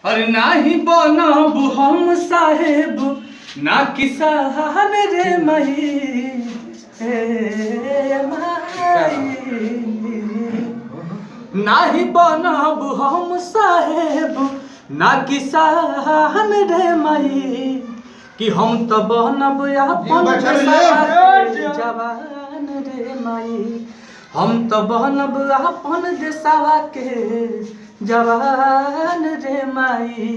अरे नाही बनब हम साहेब ना किसान रे मही नाही बनब हम साहेब ना किसान रे मही कि हम तो बनब अपन जवान रे मई हम तो बनब अपन देशवा के जवान रे माई।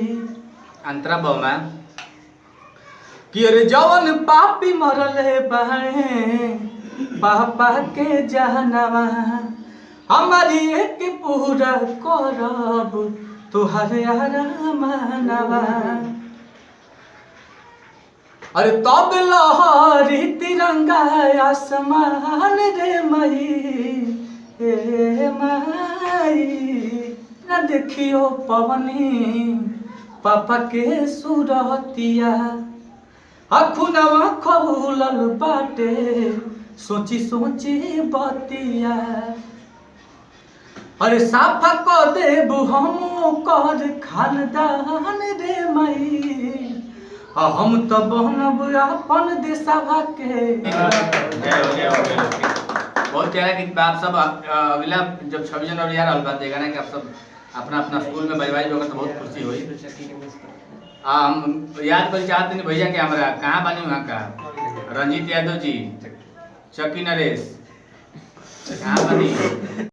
अंतरा बौमा कि अरे जवन पापी मरले बाहे पापा के जहनवा हमारी एक पूरा करब तुहरे आरामनवा। अरे तब लहरी तिरंगा आसमान रे मई हे माई न देखियो पवनी पापा के सुरतिया अखुनवा खौलल बाटे सोची सोची बतिया। अरे साफा क देब हम कर खानदान रे मई हम तो बनब अपन देशवा के। बहुत प्यारा गीत आप सब अगला जब 26 जनवरी आ रहा बात देगा ना कि आप सब अपना अपना स्कूल में बजवाई होगा तो बहुत खुशी हुई। हम याद कर चाहते हैं भैया के हमारा कहाँ बनी वहाँ का रंजीत यादव जी चक्की नरेश कहाँ बनी।